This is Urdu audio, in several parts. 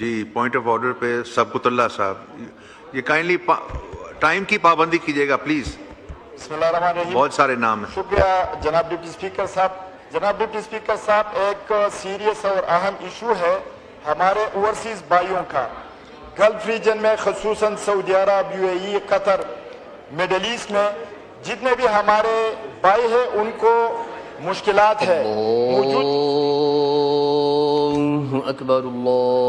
جی پوائنٹ آف آرڈر پہ سبقت اللہ صاحب، یہ کائنڈلی ٹائم کی پابندی کیجیے گا پلیز. بسم اللہ الرحمن الرحیم. بہت سارے نام ہیں. شکریہ جناب ڈپٹی اسپیکر صاحب. جناب ڈپٹی اسپیکر صاحب، ایک سیریس اور اہم ایشو ہے ہمارے اوورسیز بھائیوں کا. گلف ریجن میں خصوصاً سعودی عرب، یو اے ای، قطر، مڈل ایسٹ میں جتنے بھی ہمارے بھائی ہیں ان کو مشکلات ہے. اللہ اکبر، اللہ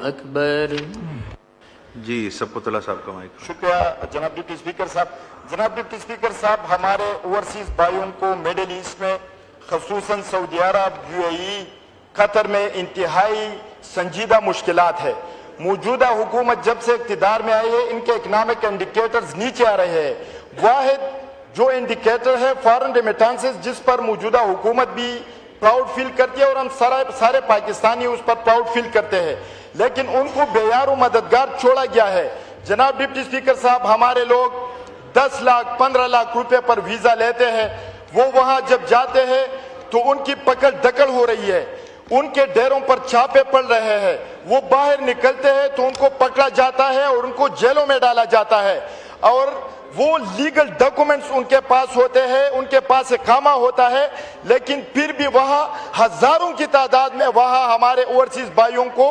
اکبر. جی سبقت اللہ صاحب کا مائک. شکریہ جناب ڈپٹی اسپیکر صاحب. جناب ڈپٹی اسپیکر صاحب، ہمارے اوورسیز بھائیوں کو مڈل ایسٹ میں خصوصاً سعودی عرب، یو اے ای، قطر میں انتہائی سنجیدہ مشکلات ہے. موجودہ حکومت جب سے اقتدار میں آئی ہے ان کے اکنامک انڈیکیٹرز نیچے آ رہے ہیں. واحد جو انڈیکیٹر ہے فارن ریمیٹانسز، جس پر موجودہ حکومت بھی پراؤڈ فیل کرتی ہے اور ہم سارے پاکستانی اس پر پراؤڈ فیل کرتے ہیں، لیکن ان کو بے یار و مددگار چھوڑا گیا ہے. جناب ڈپٹی اسپیکر صاحب، ہمارے لوگ 10 لاکھ 15 لاکھ روپے پر ویزا لیتے ہیں، وہ وہاں جب جاتے ہیں تو ان کی پکڑ دکڑ ہو رہی ہے، ان کے ڈیروں پر چھاپے پڑ رہے ہیں. وہ باہر نکلتے ہیں تو ان کو پکڑا جاتا ہے اور ان کو جیلوں میں ڈالا جاتا ہے، اور وہ لیگل ڈاکومنٹس ان کے پاس ہوتے ہیں، ان کے پاس اقامہ ہوتا ہے، لیکن پھر بھی وہاں ہزاروں کی تعداد میں وہاں ہمارے اوورسیز بھائیوں کو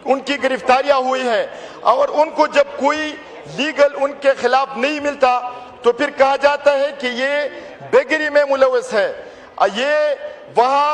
ان کی گرفتاریاں ہوئی ہیں. اور ان کو جب کوئی لیگل ان کے خلاف نہیں ملتا تو پھر کہا جاتا ہے کہ یہ بیگری میں ملوث ہے، یہ وہاں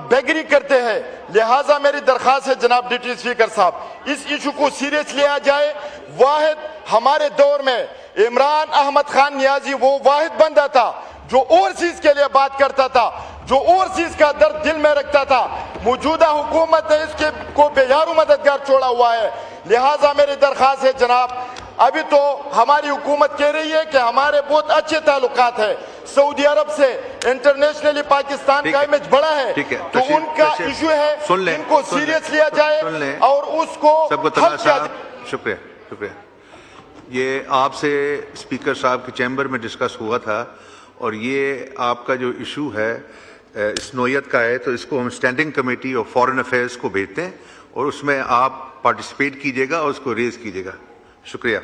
بیگری کرتے ہیں. لہٰذا میری درخواست ہے جناب ڈپٹی اسپیکر صاحب، اس ایشو کو سیریس لیا جائے. واحد ہمارے دور میں عمران احمد خان نیازی وہ واحد بندہ تھا جو اوورسیز کے لیے بات کرتا تھا، جو اوورسیز کا درد دل میں رکھتا تھا. موجودہ حکومت نے اس کے کو بے یار و مددگار چھوڑا ہوا ہے. لہٰذا میری درخواست ہے جناب، ابھی تو ہماری حکومت کہہ رہی ہے کہ ہمارے بہت اچھے تعلقات ہیں سعودی عرب سے، انٹرنیشنلی پاکستان کا امیج بڑا ہے، تو ان کا ایشو ہے ان کو سیریس لیا جائے اور اس کو حل کیا جائے. شکریہ. یہ آپ سے اسپیکر صاحب کے چیمبر میں ڈسکس ہوا تھا، اور یہ آپ کا جو ایشو ہے اس نوعیت کا ہے، تو اس کو ہم standing committee of foreign affairs کو بھیجتے ہیں، اور اس میں آپ پارٹیسپیٹ کیجیے گا اور اس کو ریز کیجیے گا. شکریہ.